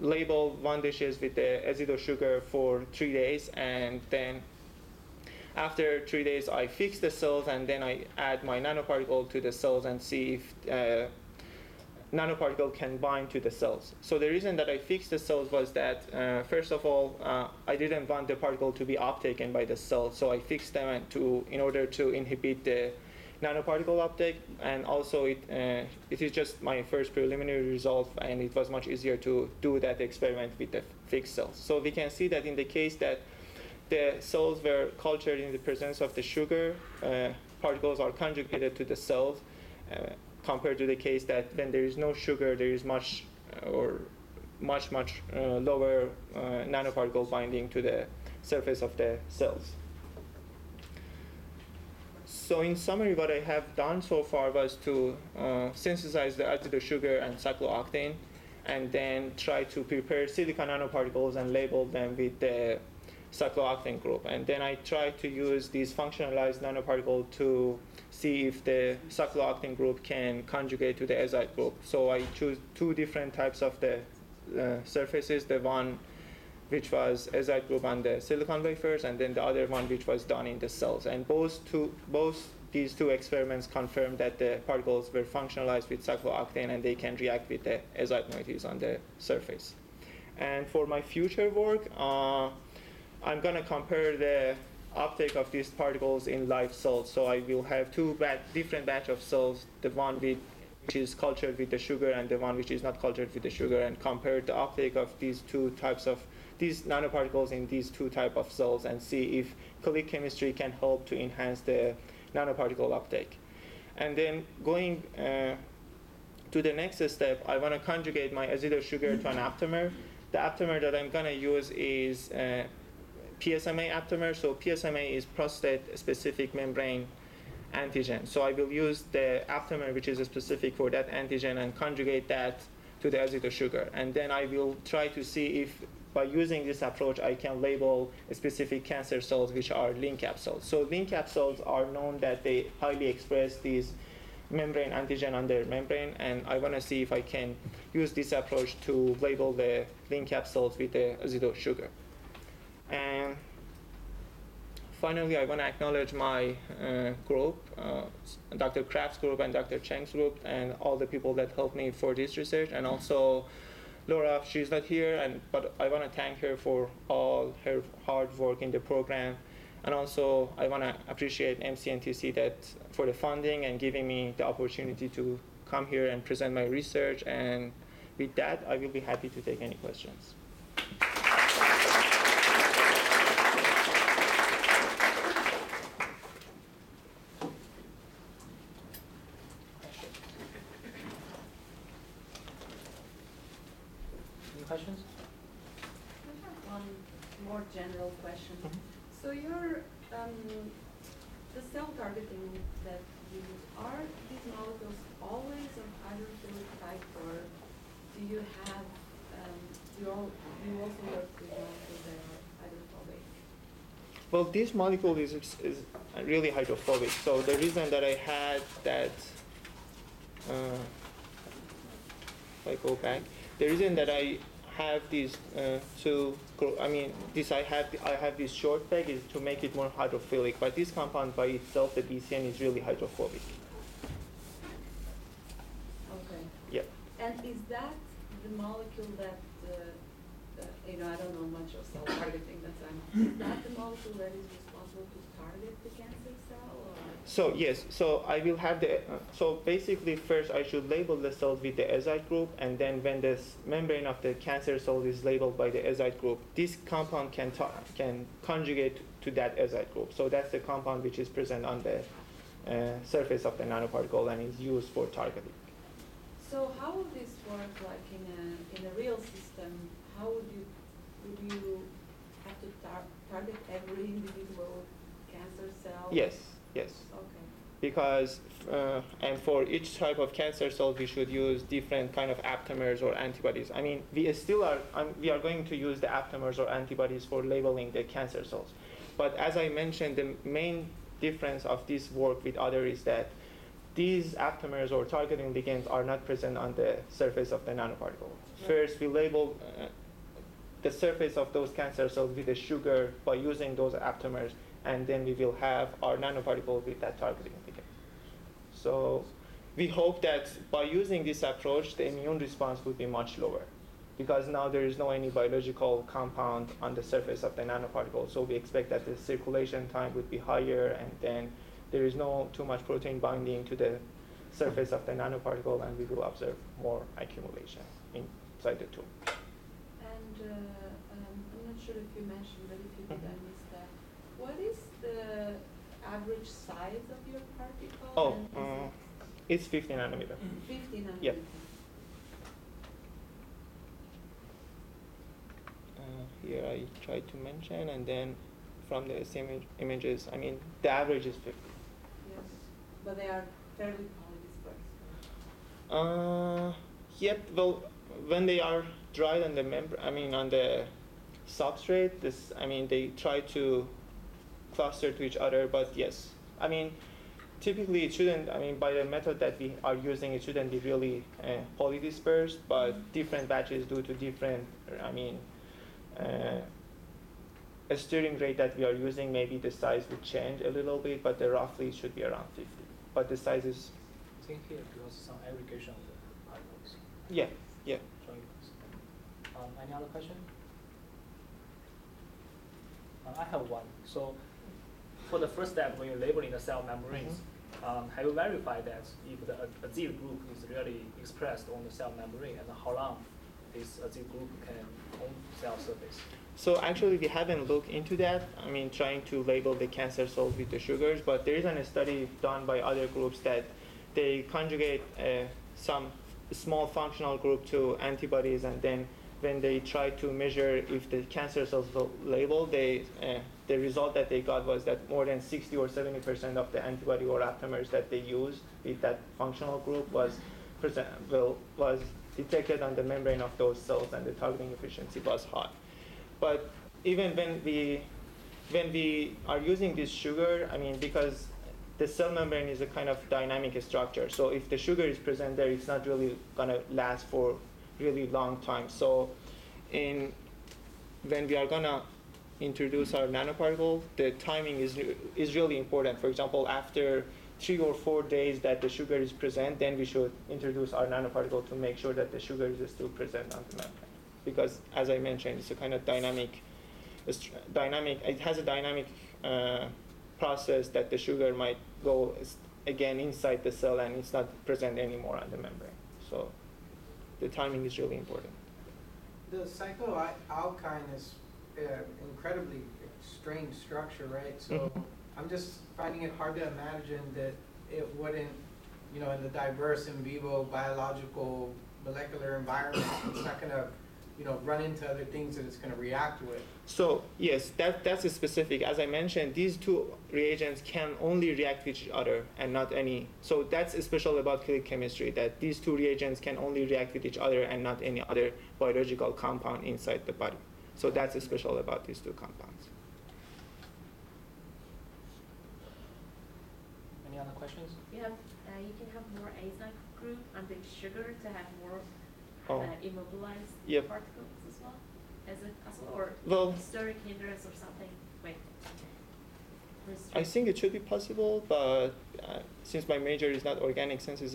label one dishes with the azido sugar for 3 days, and then after 3 days I fix the cells, and then I add my nanoparticle to the cells and see if nanoparticle can bind to the cells. So the reason that I fixed the cells was that, first of all, I didn't want the particle to be uptaken by the cell, so I fixed them in order to inhibit the nanoparticle uptake, and also it is just my first preliminary result, and it was much easier to do that experiment with the fixed cells. So we can see that in the case that the cells were cultured in the presence of the sugar, particles are conjugated to the cells, compared to the case that when there is no sugar, there is much lower nanoparticle binding to the surface of the cells. So in summary, what I have done so far was to synthesize the azido sugar and cyclooctane, and then try to prepare silica nanoparticles and label them with the cyclooctane group. And then I tried to use these functionalized nanoparticles to see if the cyclooctane group can conjugate to the azide group. So I chose 2 different types of the surfaces, the one which was azide group on the silicon wafers, and then the other one which was done in the cells. And both these 2 experiments confirmed that the particles were functionalized with cyclooctane, and they can react with the azide moieties on the surface. And for my future work, I'm going to compare the uptake of these particles in live cells. So I will have 2 different batch of cells, the one which is cultured with the sugar and the one which is not cultured with the sugar, and compare the uptake of these 2 types of these nanoparticles in these 2 types of cells, and see if click chemistry can help to enhance the nanoparticle uptake. And then going to the next step, I want to conjugate my azido sugar to an aptamer. The aptamer that I'm going to use is PSMA aptamer. So PSMA is prostate-specific membrane antigen. So I will use the aptamer which is specific for that antigen and conjugate that to the azido sugar. And then I will try to see if by using this approach I can label specific cancer cells which are link cap cells. So link cap cells are known that they highly express these membrane antigen on their membrane, and I want to see if I can use this approach to label the link cap cells with the azido sugar. And finally, I want to acknowledge my group, Dr. Kraft's group and Dr. Cheng's group, and all the people that helped me for this research, and also Laura. She's not here, but I want to thank her for all her hard work in the program. And also, I want to appreciate MCNTC for the funding and giving me the opportunity to come here and present my research. And with that, I will be happy to take any questions. Any questions? I have one more general question. Mm-hmm. So the cell targeting that you use, are these molecules always of hydrophilic type, or do you have, you also work with molecules that are hydrophobic? Well, this molecule is really hydrophobic. So the reason that I had that, if I go back, the reason that I have these I have this short peg is to make it more hydrophilic. But this compound by itself, the BCN, is really hydrophobic. Okay. Yep. And is that the molecule that, I don't know much of cell targeting, is that the molecule that is responsible to target the cancer cell? Or? So yes, so I will have so basically first I should label the cells with the azide group, and then when the membrane of the cancer cell is labeled by the azide group, this compound can conjugate to that azide group. So that's the compound which is present on the surface of the nanoparticle and is used for targeting. So how would this work, like in a real system? How would you have to target every individual cancer cell? Yes. Okay. Because and for each type of cancer cell, we should use different kind of aptamers or antibodies. I mean, we are going to use the aptamers or antibodies for labeling the cancer cells. But as I mentioned, the main difference of this work with others is that these aptamers or targeting ligands are not present on the surface of the nanoparticle. first we label the surface of those cancer cells with a sugar by using those aptamers, and then we will have our nanoparticle with that targeting indicator. So we hope that by using this approach, the immune response would be much lower, because now there is no any biological compound on the surface of the nanoparticle. So we expect that the circulation time would be higher, and then there is no too much protein binding to the surface of the nanoparticle, and we will observe more accumulation inside the tube. And I'm not sure if you mentioned, but if you did, I missed that. What is the average size of your particle? Oh, it's 50 nanometer. 50 nanometer. Yep. Here I tried to mention, and then from the same images, I mean, the average is 50. Yes, but they are fairly polydispersed. Yep. Well, when they are dried on the on the substrate, they try to cluster to each other. But yes, typically it shouldn't. By the method that we are using, it shouldn't be really polydispersed. But different batches due to different, a stirring rate that we are using, maybe the size would change a little bit, but roughly it should be around 50. But the size is. I think here because some aggregation of the particles. Yeah. Any other question? I have one. So for the first step, when you're labeling the cell membranes, have you verified that if the azide group is really expressed on the cell membrane, and how long this azide group can on cell surface? So actually, we haven't looked into that. Trying to label the cancer cells with the sugars, but there is a study done by other groups that they conjugate some small functional group to antibodies, and then when they try to measure if the cancer cells were labeled, the result that they got was that more than 60 or 70% of the antibody or aptamers that they used with that functional group was detected on the membrane of those cells, and the targeting efficiency was high. But even when we are using this sugar, because the cell membrane is a kind of dynamic structure, so if the sugar is present there, it's not really going to last for really long time. So when we are going to introduce our nanoparticle, the timing is really important. For example, after 3 or 4 days that the sugar is present, then we should introduce our nanoparticle to make sure that the sugar is still present on the membrane. Because as I mentioned, it's a kind of dynamic, it has a dynamic process that the sugar might go again inside the cell, and it's not present anymore on the membrane. So the timing is really important. The cycloalkyne is incredibly strange structure, right? So I'm just finding it hard to imagine that it wouldn't, in the diverse in vivo biological molecular environment, it's not going to run into other things that it's going to react with. So yes, that's a specific. As I mentioned, these two reagents can only react with each other and not any. So that's special about click chemistry, that these two reagents can only react with each other and not any other biological compound inside the body. So that's special about these two compounds. Any other questions? You can have more azide group and the sugar to have more immobilized particles as well? As or steric hindrance or something? Wait. I think it should be possible, but since my major is not organic synthesis,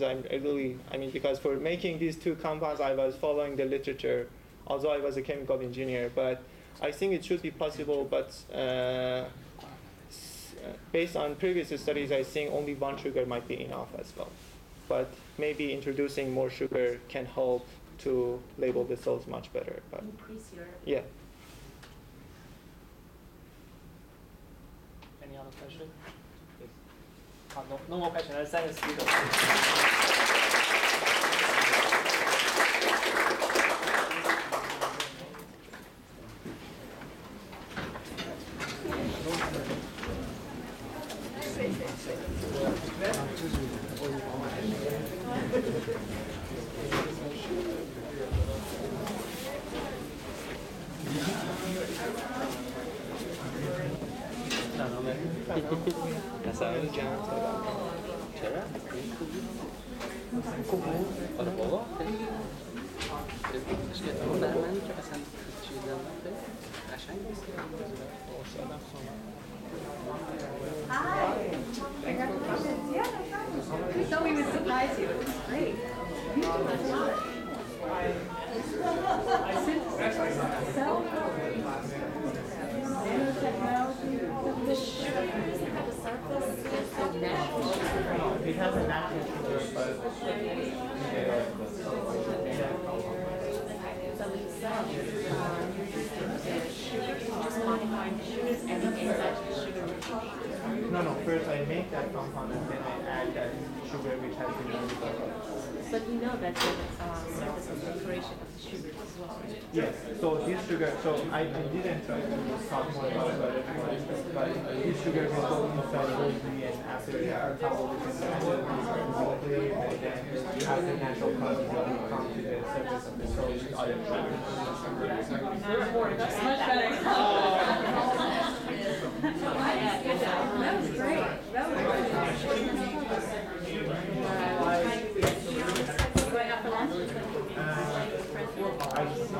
because for making these two compounds, I was following the literature, although I was a chemical engineer, but I think it should be possible, but based on previous studies, I think only one sugar might be enough as well. But maybe introducing more sugar can help to label the cells much better. But increase your... Yeah. Any other question? Yes. No more question. Let's thank the speaker. 쟤랑? 그거 뭐? 먹어? مش كده هو بقى من مثلا تشيل ده عشان Hi. Congratulations. Yeah, no problem. We thought we would surprise you. It was great. You do a lot. The sugar doesn't have a surface, it's a natural sugar. It has a natural sugar, but So it's sugar, just modifying the sugars and the enzymes to sugar rich sugar. no. First I make that compound and then I add that sugar which has been modified. But you know that the surface is preparation of the sugar as well, right? Yes. So this sugar. So I didn't try to talk more about it, but this sugar will go inside rosary and after you metabolism and then nuclear and then you have the natural carbon that will come to the surface of the cell with other sugars. That's much better. That was great. That